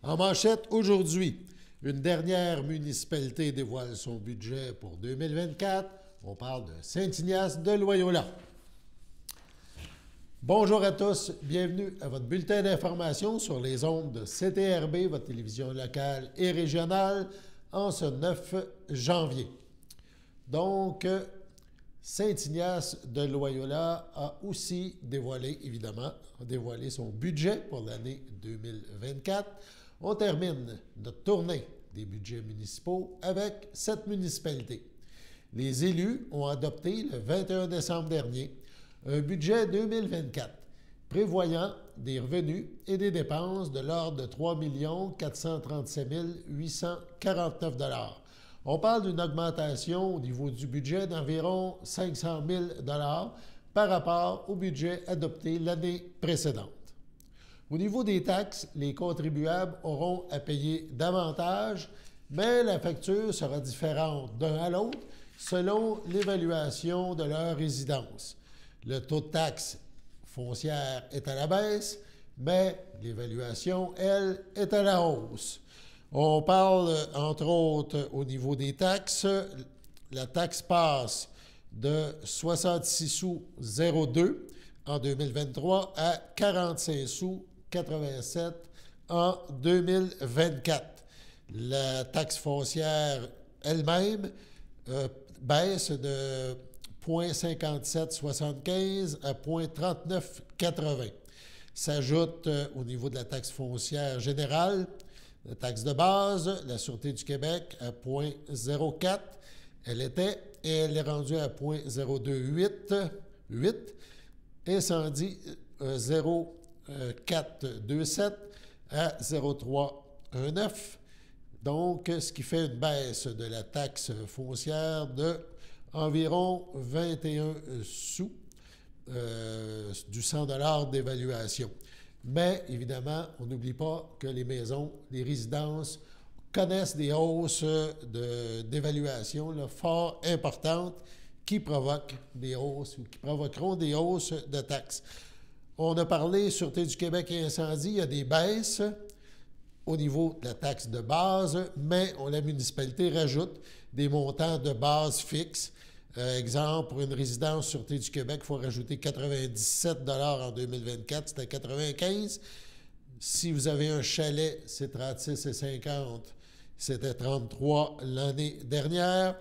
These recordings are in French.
En manchette, aujourd'hui, une dernière municipalité dévoile son budget pour 2024. On parle de Saint-Ignace de Loyola. Bonjour à tous, bienvenue à votre bulletin d'information sur les ondes de CTRB, votre télévision locale et régionale, en ce 9 janvier. Donc, Saint-Ignace de Loyola a aussi dévoilé son budget pour l'année 2024. On termine notre tournée des budgets municipaux avec cette municipalité. Les élus ont adopté le 21 décembre dernier un budget 2024 prévoyant des revenus et des dépenses de l'ordre de 3 437 849 $. On parle d'une augmentation au niveau du budget d'environ 500 000 $ par rapport au budget adopté l'année précédente. Au niveau des taxes, les contribuables auront à payer davantage, mais la facture sera différente d'un à l'autre selon l'évaluation de leur résidence. Le taux de taxe foncière est à la baisse, mais l'évaluation, elle, est à la hausse. On parle, entre autres, au niveau des taxes, la taxe passe de 66 sous 02 en 2023 à 45 sous 87 en 2024. La taxe foncière elle-même baisse de 0,5775 à 0,3980. S'ajoute au niveau de la taxe foncière générale, la taxe de base, la Sûreté du Québec à 0,04. Elle est rendue à 0,028. Incendie 0,427 à 0,319. Donc, ce qui fait une baisse de la taxe foncière de environ 21 sous du 100 $ d'évaluation. Mais, évidemment, on n'oublie pas que les maisons, les résidences connaissent des hausses d'évaluation fort importantes qui provoquent des hausses ou qui provoqueront des hausses de taxes. On a parlé Sûreté du Québec et incendie, il y a des baisses au niveau de la taxe de base, mais la municipalité rajoute des montants de base fixes. Exemple, pour une résidence Sûreté du Québec, il faut rajouter 97 $ en 2024, c'était 95. Si vous avez un chalet, c'est 36,50, c'était 33 l'année dernière.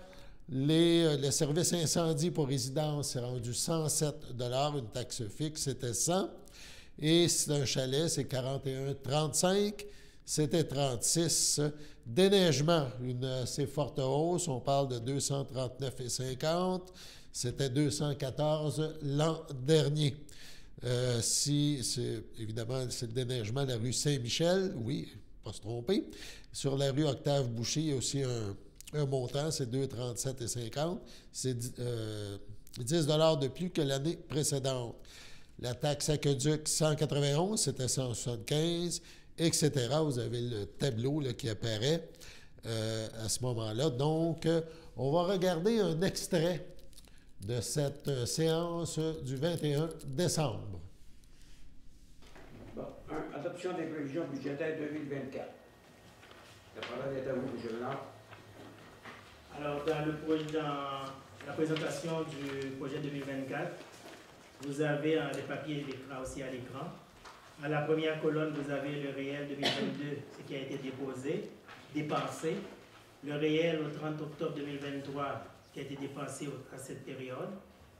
Le service incendie pour résidence, c'est rendu 107 $, une taxe fixe, c'était 100. Et si c'est un chalet, c'est 41,35, c'était 36. Déneigement, une assez forte hausse, on parle de 239,50, c'était 214 l'an dernier. Évidemment, c'est le déneigement de la rue Saint-Michel, oui, pas se tromper. Sur la rue Octave-Boucher, il y a aussi un montant, c'est 237,50. C'est 10 $ de plus que l'année précédente. La taxe aqueduc, 191, c'était 175, etc. Vous avez le tableau qui apparaît à ce moment-là. Donc, on va regarder un extrait de cette séance du 21 décembre. Bon, adoption des prévisions budgétaires 2024. La parole est à vous, M. Renard. Alors, dans la présentation du projet 2024, vous avez les papiers et l'écran aussi à l'écran. À la première colonne, vous avez le réel 2022, ce qui a été dépensé. Le réel au 30 octobre 2023, ce qui a été dépensé à cette période.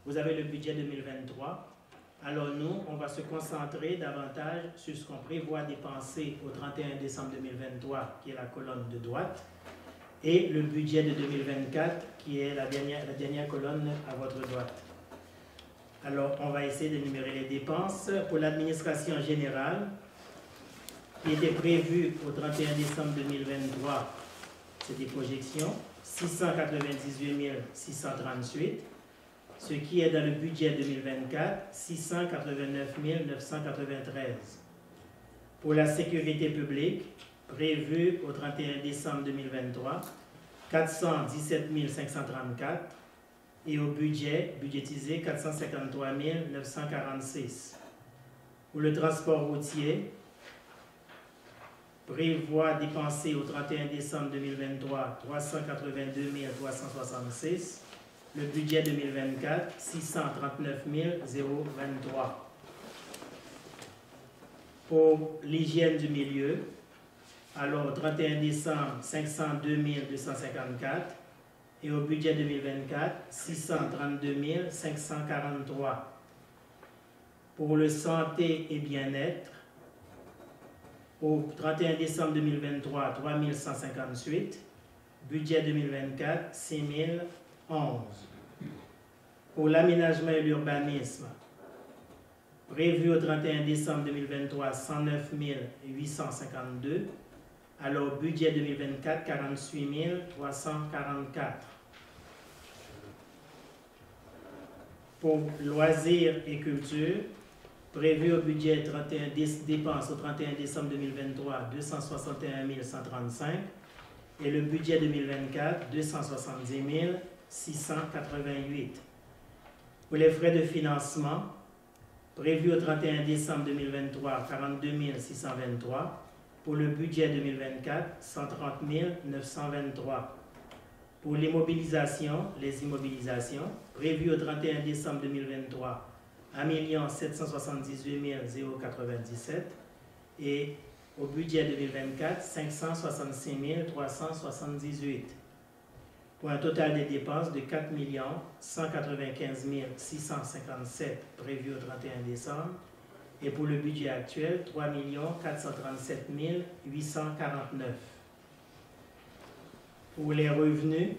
Vous avez le budget 2023. Alors nous, on va se concentrer davantage sur ce qu'on prévoit dépenser au 31 décembre 2023, qui est la colonne de droite, et le budget de 2024, qui est la dernière colonne à votre droite. Alors, on va essayer d'énumérer les dépenses. Pour l'administration générale, qui était prévue au 31 décembre 2023, c'est des projections, 698 638, ce qui est dans le budget 2024, 689 993. Pour la sécurité publique, prévue au 31 décembre 2023, 417 534. Et au budgétisé 453 946. Pour le transport routier, prévoit dépenser au 31 décembre 2023 382 366. Le budget 2024, 639 023. Pour l'hygiène du milieu, alors au 31 décembre, 502 254. Et au budget 2024, 632 543. Pour le santé et bien-être, au 31 décembre 2023, 3158. Budget 2024, 6011. Pour l'aménagement et l'urbanisme, prévu au 31 décembre 2023, 109 852. Alors, budget 2024, 48 344. Pour loisirs et culture, prévu au budget 31 dépenses au 31 décembre 2023, 261 135. Et le budget 2024, 270 688. Pour les frais de financement, prévu au 31 décembre 2023, 42 623. Pour le budget 2024, 130 923. Pour l'immobilisation, les immobilisations, prévues au 31 décembre 2023, 1 778 097. Et au budget 2024, 566 378. Pour un total des dépenses de 4 195 657 prévues au 31 décembre. Et pour le budget actuel, 3 437 849. Pour les revenus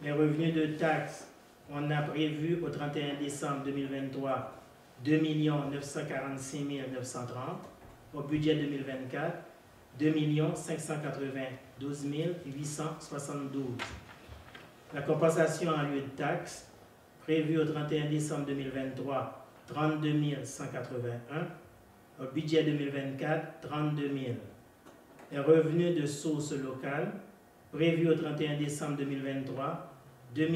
de taxes, on a prévu au 31 décembre 2023 2 946 930. Au budget 2024, 2 592 872. La compensation en lieu de taxes, prévue au 31 décembre 2023, 32 181. Au budget 2024, 32 000. Les revenus de source locale, prévus au 31 décembre 2023, 2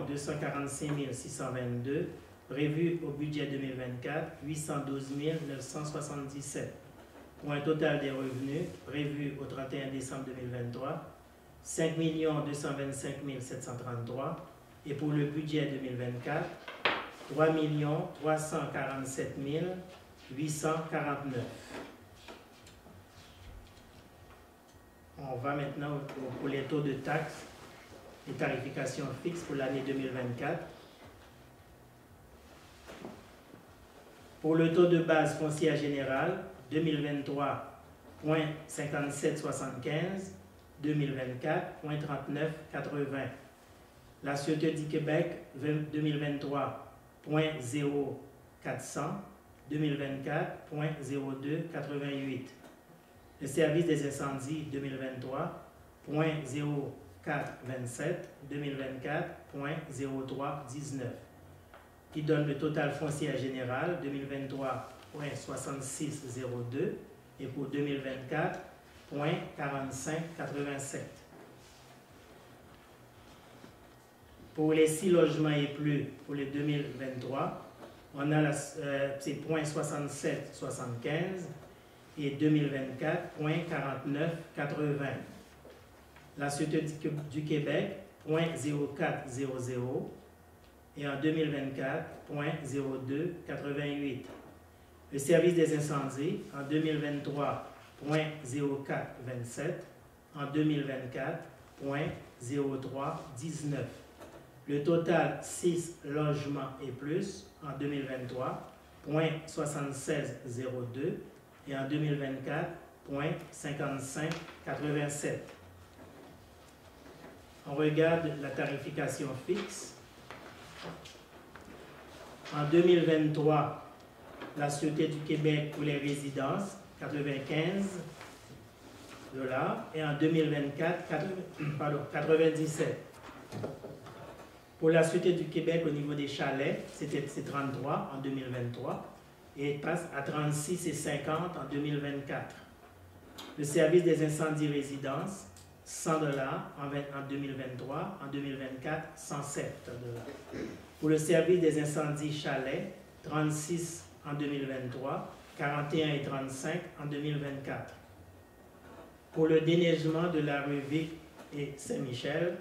246 622. Prévus au budget 2024, 812 977. Pour un total des revenus prévus au 31 décembre 2023, 5 225 733. Et pour le budget 2024, 3 347 849. On va maintenant pour les taux de taxes et tarifications fixes pour l'année 2024. Pour le taux de base foncière générale, 2023, 0.5775, 2024, 0.3980. La Sûreté du Québec, 2023, 0.0400, 2024, 0.0288. Le service des incendies 2023, 0.0427, 2024, 0.0319. Qui donne le total foncier général 2023, 0.6602 et pour 2024, 0.4587. Pour les 6 logements et plus, pour le 2023, on a c'est 0.6775 et 2024, 0.4980. La Sûreté du Québec, 0.0400 et en 2024, 0.0288. Le service des incendies, en 2023, 0.0427, en 2024, 0.0319. Le total 6 logements et plus en 2023, 0.7602 et en 2024, 0.5587. On regarde la tarification fixe. En 2023, la Sûreté du Québec pour les résidences, 95 $ et en 2024, 97. Pour la Sûreté du Québec au niveau des chalets, c'est 33 en 2023 et passe à 36,50 en 2024. Le service des incendies résidences, 100 $ en 2023, en 2024, 107 $. Pour le service des incendies chalets, 36 en 2023, 41 et 35 en 2024. Pour le déneigement de la rue Vic et Saint-Michel,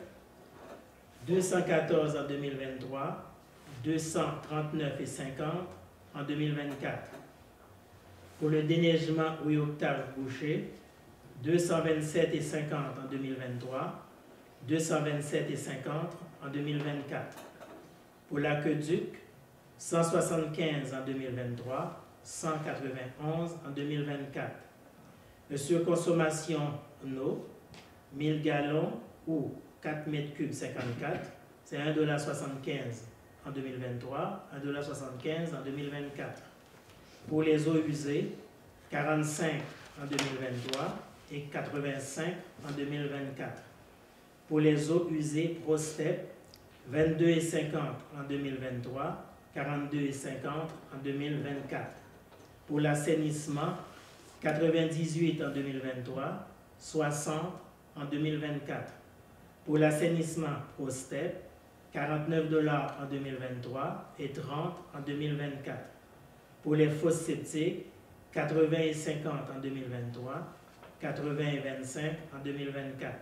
214 en 2023, 239,50 en 2024. Pour le déneigement rue Octave Boucher, 227,50 en 2023, 227,50 en 2024. Pour l'aqueduc, 175 en 2023, 191 en 2024. Le surconsommation eau, 1000 gallons ou 4 mètres cubes 54, c'est 1,75 $ en 2023, 1,75 $ en 2024. Pour les eaux usées, 45 en 2023 et 85 en 2024. Pour les eaux usées ProStep, 22,50 en 2023, 42,50 en 2024. Pour l'assainissement, 98 en 2023, 60 en 2024. Pour l'assainissement ProStep, 49 $ en 2023 et 30 en 2024. Pour les fosses septiques, 80,50 en 2023, 80,25 en 2024.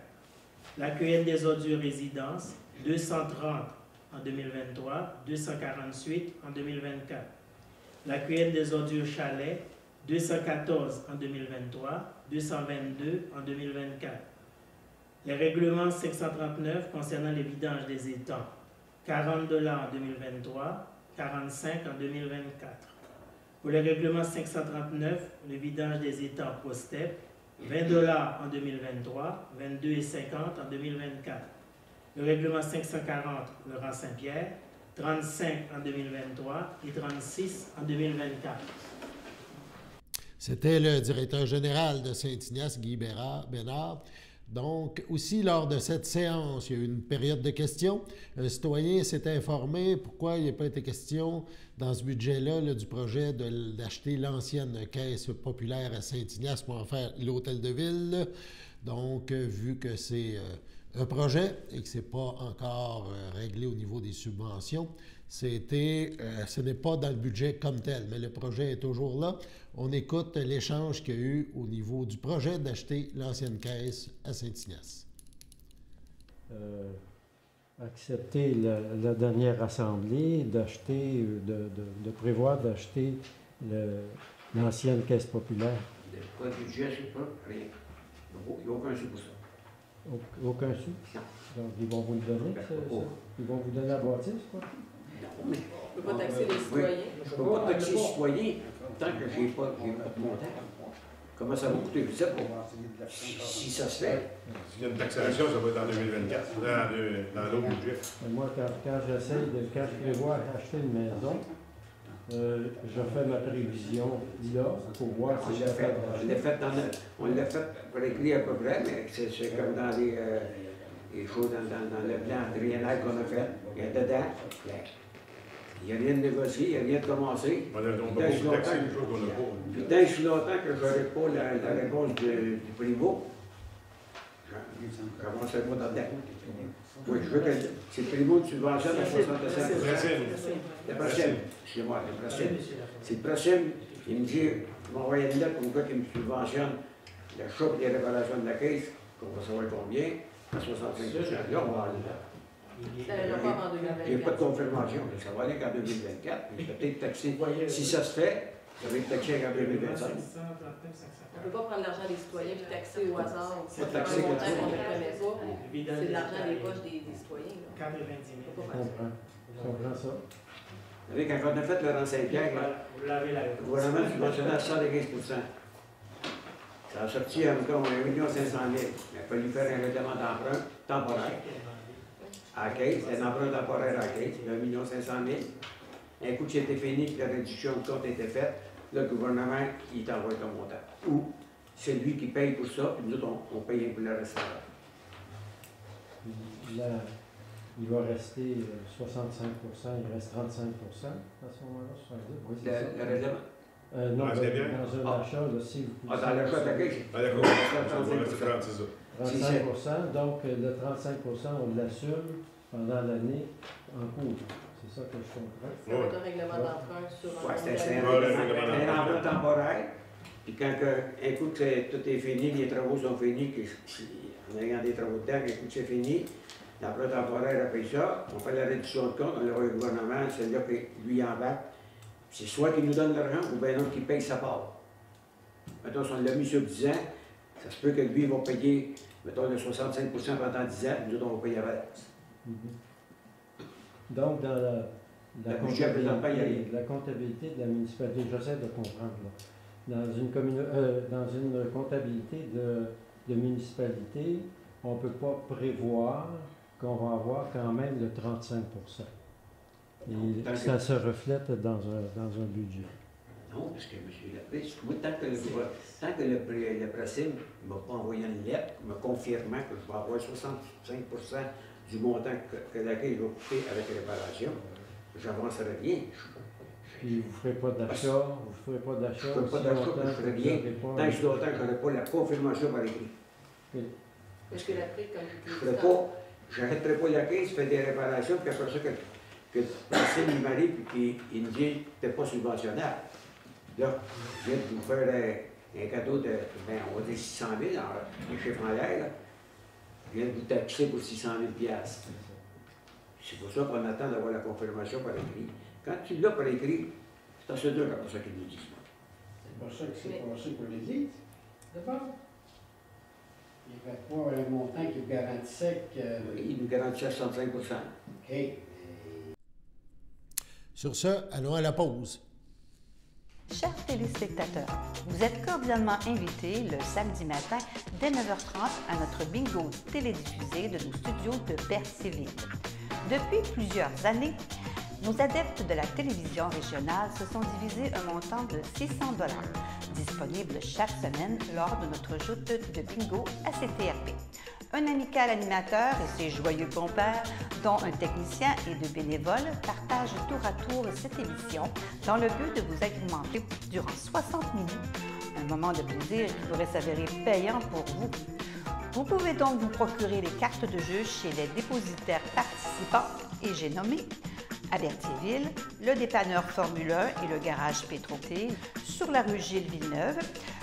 La cueillette des ordures résidences, 230 en 2023, 248 en 2024. La cueillette des ordures chalets, 214 en 2023, 222 en 2024. Les règlements 539 concernant les vidanges des étangs, 40 $ en 2023, 45 en 2024. Pour le règlement 539, le vidange des étangs ProStep, 20 $ en 2023, 22,50 en 2024. Le règlement 540, Laurent Saint-Pierre, 35 en 2023 et 36 en 2024. C'était le directeur général de Saint-Ignace, Guy Bénard. Donc, aussi, lors de cette séance, il y a eu une période de questions. Un citoyen s'est informé pourquoi il n'y a pas été question dans ce budget-là du projet d'acheter l'ancienne caisse populaire à Saint-Ignace pour en faire l'hôtel de ville. Donc, vu que c'est un projet et que ce n'est pas encore réglé au niveau des subventions, ce n'est pas dans le budget comme tel, mais le projet est toujours là. On écoute l'échange qu'il y a eu au niveau du projet d'acheter l'ancienne caisse à Saint-Ignace. Accepter la dernière assemblée d'acheter, de prévoir d'acheter l'ancienne caisse populaire. Pas de budget, je sais pas, rien. Il n'y a aucun sou pour ça. Aucun sou? Donc, ils vont vous le donner, ça? Ils vont vous donner la bâtisse, quoi? Non, mais... On ne peut pas taxer les citoyens. Je ne peux pas taxer les citoyens tant que je n'ai pas de montant. Comment ça va coûter? Vous savez, si ça se fait. S'il y a une taxation, ça va être en 2024, dans l'autre budget. Moi, quand je prévois acheter une maison, je fais ma prévision là pour voir si j'ai fait. On l'a fait pour écrire à peu près, mais c'est comme dans les choses, dans le plan triennal qu'on a fait. Il y a dedans, il n'y a rien de négocié, il n'y a rien de commencé. On ne peut pas vous taxer les choses qu'on n'a pas. Puis tant que je suis longtemps que je n'aurai pas la réponse du Primo, je n'avancerai pas dedans. Oui, je veux que c'est le Primo de subvention à 67 Le prochaine, excusez-moi, le prochain. C'est le prochain, il me dit, il m'a envoyé une lettre pour quoi qu'il me subventionne le choc des réparations de la caisse, qu'on va savoir combien, à 65 Là, on va aller là. Il n'y a pas de confirmation, mais ça va aller qu'en 2024. Mais je vais peut-être taxer. Si ça se fait, ça va être taxé qu'en 2025. On ne peut pas prendre l'argent des citoyens et taxer au hasard. Pas taxer un montant que qu'on ne connaît pas. C'est de l'argent des poches des citoyens. 90 000. Je comprends ça. Vous savez, quand on a fait Laurent Saint-Pierre, le gouvernement subventionnait à 75 Ça a sorti encore 1 500 000 Il a fallu faire un règlement d'emprunt temporaire. À la caisse, un emprunt temporaire à la caisse, 1 500 000 Un coup que c'était fini, que la réduction de compte était faite, là, le gouvernement, il t'envoie ton montant. Ou c'est lui qui paye pour ça, puis nous autres, on paye pour le reste. Là, il va rester 65 il reste 35 à ce moment-là, 70 oui, c'est ça. Le règlement? Non, c'est bien. dans un achat, là, si vous Ah, dans l'achat de la caisse? Ah, d'accord. C'est ça. 35 donc le 35 on l'assume pendant l'année en cours. C'est ça que je comprends. C'est un règlement d'emprunt sur un Oui, c'est montant. un emprunt temporaire. Puis quand un coup que tout est fini, les travaux sont finis, en ayant des travaux dedans, un coup que c'est fini, l'emploi temporaire après ça, on fait la réduction de compte, on le voit au gouvernement, c'est là que lui embarque. C'est soit qu'il nous donne l'argent ou bien l'autre qui paye sa part. Mettons, si on l'a mis sur 10 ans, ça se peut que lui va payer, mettons, le 65 pendant 10 ans, nous autres, on va payer avec. Donc, dans la comptabilité de la municipalité, j'essaie de comprendre. Là. Dans une comptabilité de municipalité, on ne peut pas prévoir qu'on va avoir quand même le 35 et ça se reflète dans un budget. Non, parce que M. Laprise, moi, tant que le PRACIM ne m'a pas envoyé une lettre me confirmant que je vais avoir 65 du montant que laquelle je vais coûter avec réparation, j'avancerai rien. Puis vous ne ferez pas d'achat, je ne ferai pas d'achat, je ne ferai rien. Tant que je n'aurai pas la confirmation par écrit. Oui. Parce que la prix, comme j'arrêterai pas la caisse, je fais des réparations, puis après ça, que le PRACIM m'arrive et qu'il me dit que tu n'es pas subventionnable. Là, je viens de vous faire un cadeau de, ben, on va dire 600 000, les chiffres en l'air, là. Je viens de vous taxer pour 600 000 $. C'est pour ça qu'on attend d'avoir la confirmation par écrit. Quand tu l'as par écrit, c'est à ce deux comme ça qu'ils nous disent. C'est pour ça que c'est passé pour l'Église, d'abord. Il n'y avait pas un montant qui vous garantissait que... Oui, il nous garantissait 65 %. OK. Sur ce, allons à la pause. Chers téléspectateurs, vous êtes cordialement invités le samedi matin dès 9h30 à notre bingo télédiffusé de nos studios de Berthierville. Depuis plusieurs années, nos adeptes de la télévision régionale se sont divisés un montant de 600 $, disponible chaque semaine lors de notre joute de bingo à CTRP. Un amical animateur et ses joyeux compères, dont un technicien et deux bénévoles, partagent tour à tour cette émission dans le but de vous agrémenter durant 60 minutes, un moment de plaisir qui pourrait s'avérer payant pour vous. Vous pouvez donc vous procurer les cartes de jeu chez les dépositaires participants, et j'ai nommé à Berthierville, le dépanneur Formule 1 et le garage Pétroté, sur la rue Gilles-Villeneuve,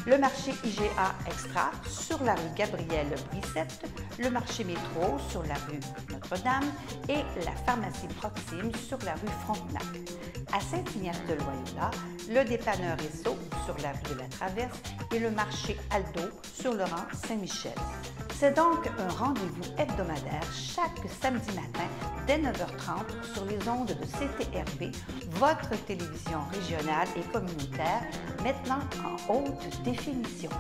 le marché IGA Extra sur la rue Gabrielle-Brissette, le marché Métro sur la rue Notre-Dame et la pharmacie Proxime sur la rue Frontenac. À Saint-Ignace-de-Loyola, le dépanneur Esso sur la rue de la Traverse et le marché Aldo sur le rang Saint-Michel. C'est donc un rendez-vous hebdomadaire chaque samedi matin dès 9h30 sur les ondes de CTRB, votre télévision régionale et communautaire, maintenant en haute définition.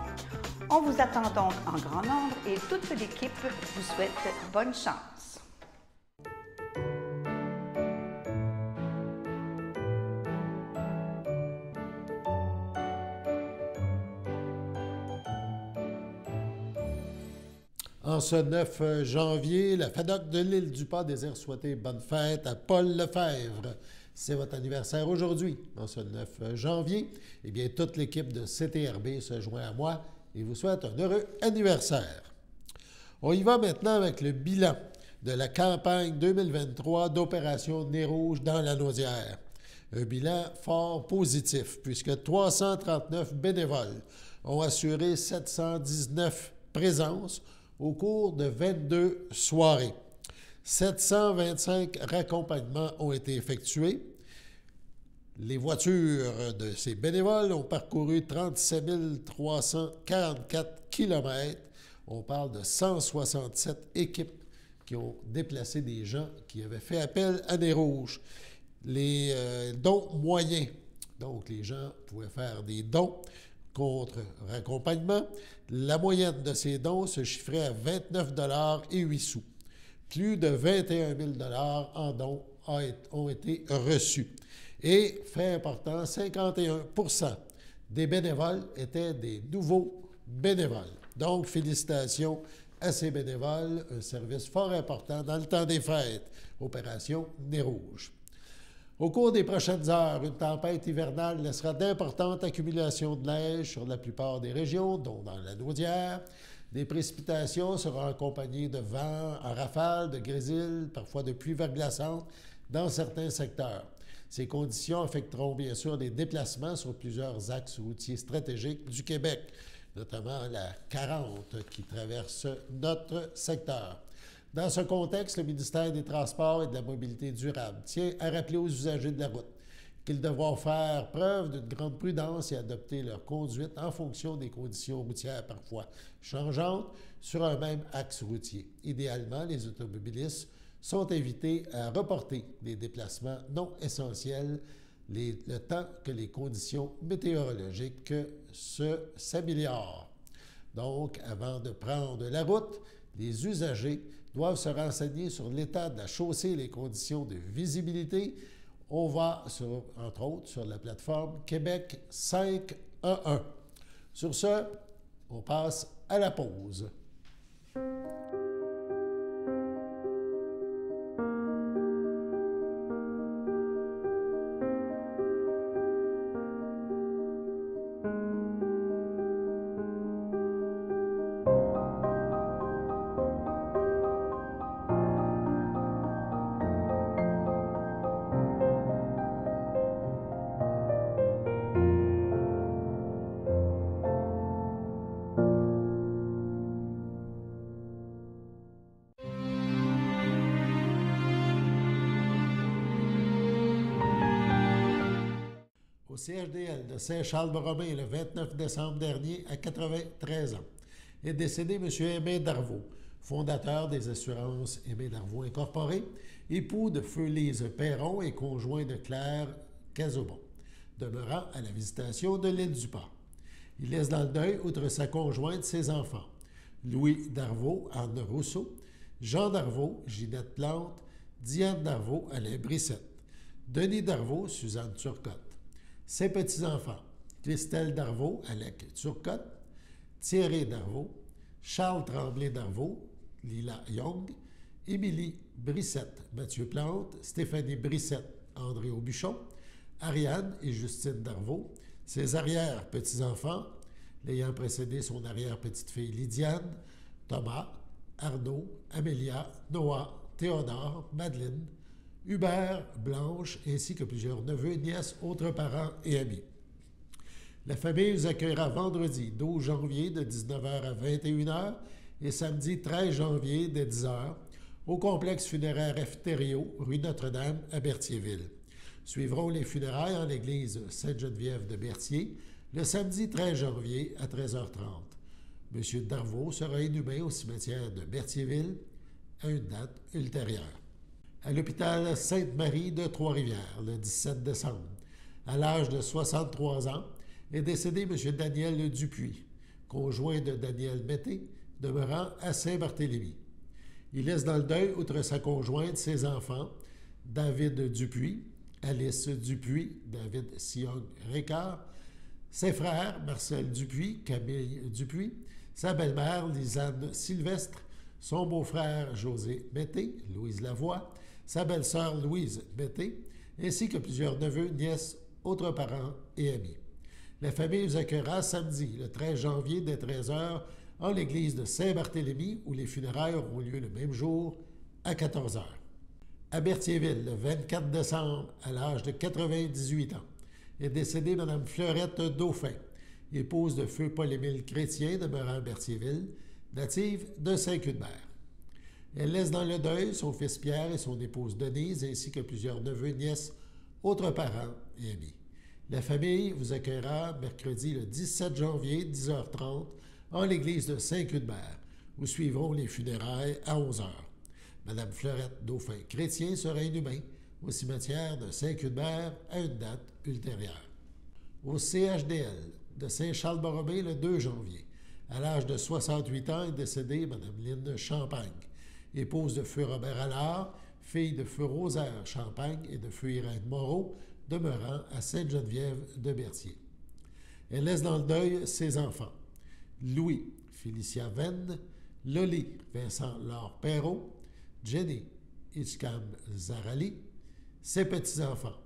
On vous attend donc en grand nombre et toute l'équipe vous souhaite bonne chance. En ce 9 janvier, la FADOC de l'Île-du-Pas désire souhaiter bonne fête à Paul Lefebvre. C'est votre anniversaire aujourd'hui. En ce 9 janvier, eh bien, toute l'équipe de CTRB se joint à moi et vous souhaite un heureux anniversaire. On y va maintenant avec le bilan de la campagne 2023 d'Opération Nez Rouge dans la Naudière. Un bilan fort positif puisque 339 bénévoles ont assuré 719 présences au cours de 22 soirées. 725 raccompagnements ont été effectués. Les voitures de ces bénévoles ont parcouru 37 344 km. On parle de 167 équipes qui ont déplacé des gens qui avaient fait appel à Nez Rouge. Les dons moyens, donc les gens pouvaient faire des dons contre raccompagnement. La moyenne de ces dons se chiffrait à 29,08 $. Plus de 21 000 $ en dons ont été reçus. Et, fait important, 51 % des bénévoles étaient des nouveaux bénévoles. Donc, félicitations à ces bénévoles, un service fort important dans le temps des fêtes. Opération Nez Rouge. Au cours des prochaines heures, une tempête hivernale laissera d'importantes accumulations de neige sur la plupart des régions, dont dans la Naudière. Des précipitations seront accompagnées de vents en rafales, de grésil, parfois de pluies verglaçantes dans certains secteurs. Ces conditions affecteront bien sûr les déplacements sur plusieurs axes routiers stratégiques du Québec, notamment la 40 qui traverse notre secteur. Dans ce contexte, le ministère des Transports et de la Mobilité durable tient à rappeler aux usagers de la route qu'ils devront faire preuve d'une grande prudence et adopter leur conduite en fonction des conditions routières parfois changeantes sur un même axe routier. Idéalement, les automobilistes sont invités à reporter des déplacements non essentiels le temps que les conditions météorologiques s'améliorent. Donc, avant de prendre la route, les usagers doivent se renseigner sur l'état de la chaussée et les conditions de visibilité. On va, entre autres, sur la plateforme Québec 511. Sur ce, on passe à la pause. Au CHDL de Saint-Charles-Borromée le 29 décembre dernier, à 93 ans, est décédé M. Aimé Darvaux, fondateur des assurances Aimé Darvaux Incorporées, époux de Feu Lise Perron et conjoint de Claire Cazobon, demeurant à la visitation de l'île du Port. Il laisse dans le deuil, outre sa conjointe, ses enfants, Louis Darvaux, Anne Rousseau, Jean Darvaux, Ginette Plante, Diane Darvaux, Alain Brissette, Denis Darvaux, Suzanne Turcotte. Ses petits-enfants, Christelle Darvaux, Alec Turcotte, Thierry Darvaux, Charles Tremblay Darvaux, Lila Young, Émilie Brissette, Mathieu Plante, Stéphanie Brissette, André Aubuchon, Ariane et Justine Darvaux, ses arrière-petits-enfants, l'ayant précédé son arrière-petite-fille Lydiane, Thomas, Arnaud, Amélia, Noah, Théodore, Madeleine, Hubert, Blanche, ainsi que plusieurs neveux, nièces, autres parents et amis. La famille vous accueillera vendredi 12 janvier de 19h à 21h et samedi 13 janvier de 10h au complexe funéraire Efterio, rue Notre-Dame à Berthierville. Suivront les funérailles en l'église Sainte-Geneviève de Berthier le samedi 13 janvier à 13h30. M. Darvaux sera inhumé au cimetière de Berthierville à une date ultérieure. À l'hôpital Sainte-Marie de Trois-Rivières, le 17 décembre, à l'âge de 63 ans, est décédé M. Daniel Dupuis, conjoint de Daniel Mété, demeurant à Saint-Barthélemy. Il laisse dans le deuil, outre sa conjointe, ses enfants, David Dupuis, Alice Dupuis, David Sion-Récard, ses frères, Marcel Dupuis, Camille Dupuis, sa belle-mère, Lisanne Sylvestre, son beau-frère, José Mété, Louise Lavoie, sa belle-sœur, Louise Mété, ainsi que plusieurs neveux, nièces, autres parents et amis. La famille vous accueillera samedi, le 13 janvier, dès 13h, en l'église de Saint-Barthélemy, où les funérailles auront lieu le même jour, à 14h. À Berthierville, le 24 décembre, à l'âge de 98 ans, est décédée Mme Fleurette Dauphin, épouse de feu Paul-Émile Chrétien, demeurant à Berthierville, native de Saint-Cuthbert. Elle laisse dans le deuil son fils Pierre et son épouse Denise, ainsi que plusieurs neveux, nièces, autres parents et amis. La famille vous accueillera mercredi le 17 janvier, 10h30, en l'église de Saint-Cuthbert, où suivront les funérailles à 11h. Mme Fleurette Dauphin-Chrétien sera inhumée au cimetière de Saint-Cuthbert à une date ultérieure. Au CHDL de Saint-Charles-Borromée le 2 janvier, à l'âge de 68 ans, est décédée Mme Lynne Champagne, épouse de feu Robert Allard, fille de feu Rosaire Champagne et de feu Irène Moreau, demeurant à Sainte-Geneviève de Berthier. Elle laisse dans le deuil ses enfants, Louis Félicia Venn, Loli Vincent Laure Perrault, Jenny Hitchcam Zarali, ses petits-enfants,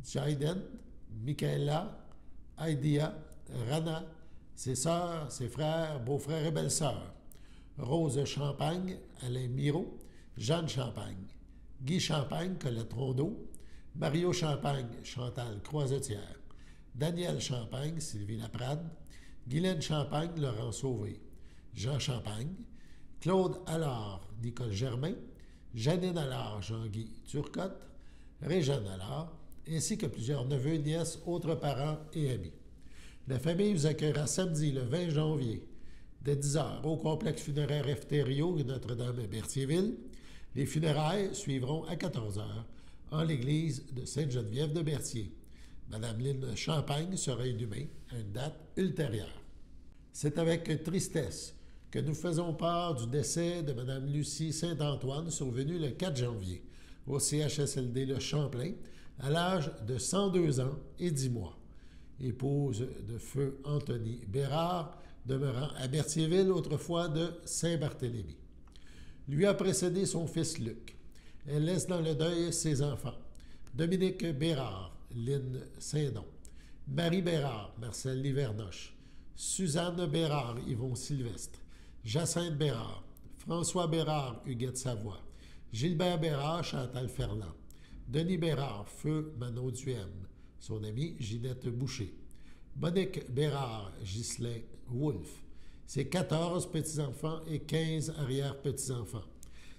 Jaiden, Michaela, Aidia, Rana, ses sœurs, ses frères, beaux-frères et belles-sœurs, Rose Champagne, Alain Miro, Jeanne Champagne, Guy Champagne, Colette Rondeau, Mario Champagne, Chantal Croisetière, Daniel Champagne, Sylvie Laprade, Guylaine Champagne, Laurent Sauvé, Jean Champagne, Claude Allard, Nicole Germain, Janine Allard, Jean-Guy Turcotte, Réjeanne Allard, ainsi que plusieurs neveux, nièces, autres parents et amis. La famille vous accueillera samedi, le 20 janvier, dès 10h, au complexe funéraire Efterio de Notre-Dame-Berthierville. Les funérailles suivront à 14h en l'église de Sainte-Geneviève de Berthier. Madame Lynne Champagne sera inhumée à une date ultérieure. C'est avec tristesse que nous faisons part du décès de Mme Lucie Saint-Antoine, survenu le 4 janvier au CHSLD Le Champlain, à l'âge de 102 ans et 10 mois. Épouse de feu Anthony Bérard, demeurant à Berthierville, autrefois de Saint-Barthélemy. Lui a précédé son fils Luc. Elle laisse dans le deuil ses enfants. Dominique Bérard, Lynne Saint-Don, Marie Bérard, Marcel Livernoche, Suzanne Bérard, Yvon Sylvestre, Jacinthe Bérard, François Bérard, Huguette Savoie, Gilbert Bérard, Chantal Ferland, Denis Bérard, Feu Manon Duhem, son amie Ginette Boucher, Monique Bérard, Ghislain Wolfe, ses 14 petits-enfants et 15 arrière-petits-enfants,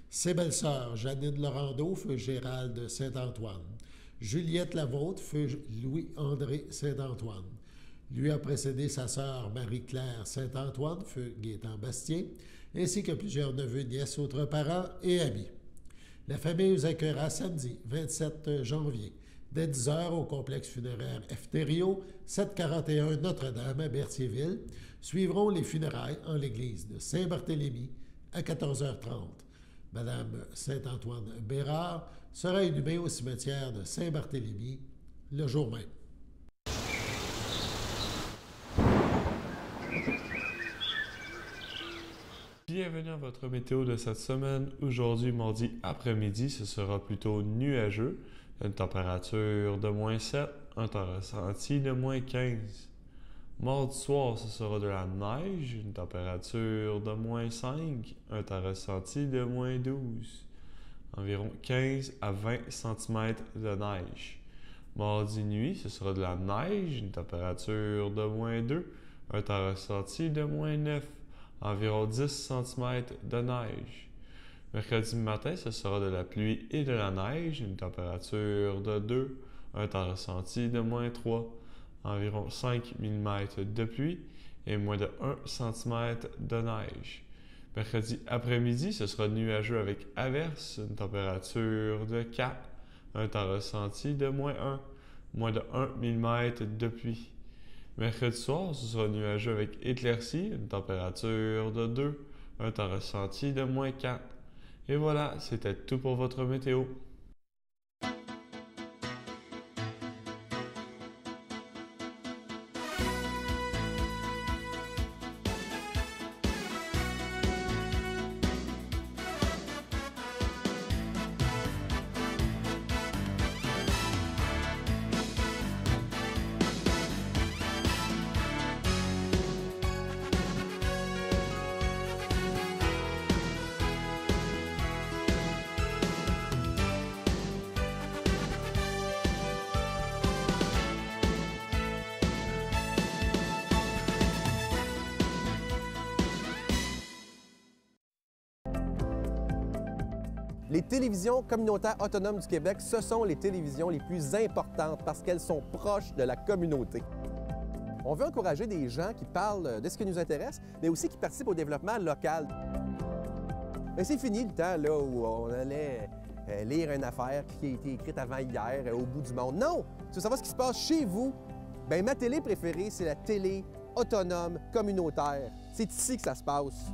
ses belles-sœurs Janine Laurando, Feu Gérald Saint-Antoine, Juliette Lavôtre, Feu Louis-André Saint-Antoine. Lui a précédé sa sœur Marie-Claire Saint-Antoine, Feu Gaétan Bastien, ainsi que plusieurs neveux, nièces, autres parents et amis. La famille vous accueillera samedi, 27 janvier, dès 10h au complexe funéraire Efterio, 741 Notre-Dame à Berthierville. Suivront les funérailles en l'église de Saint-Barthélemy à 14h30. Madame Saint-Antoine Bérard sera inhumée au cimetière de Saint-Barthélemy le jour même. Bienvenue à votre météo de cette semaine. Aujourd'hui, mardi après-midi, ce sera plutôt nuageux. Une température de -7, un temps ressenti de -15. Mardi soir, ce sera de la neige, une température de -5, un temps ressenti de -12. Environ 15 à 20 cm de neige. Mardi nuit, ce sera de la neige, une température de -2, un temps ressenti de -9. Environ 10 cm de neige. Mercredi matin, ce sera de la pluie et de la neige, une température de 2, un temps ressenti de -3, environ 5 mm de pluie et moins de 1 cm de neige. Mercredi après-midi, ce sera nuageux avec averse, une température de 4, un temps ressenti de -1, moins de 1 mm de pluie. Mercredi soir, ce sera nuageux avec éclaircie, une température de 2, un temps ressenti de -4. Et voilà, c'était tout pour votre météo. Les télévisions communautaires autonomes du Québec, ce sont les télévisions les plus importantes parce qu'elles sont proches de la communauté. On veut encourager des gens qui parlent de ce qui nous intéresse, mais aussi qui participent au développement local. Mais c'est fini le temps là, où on allait lire une affaire qui a été écrite avant hier au bout du monde. Non! Tu veux savoir ce qui se passe chez vous? Bien, ma télé préférée, c'est la télé autonome communautaire. C'est ici que ça se passe.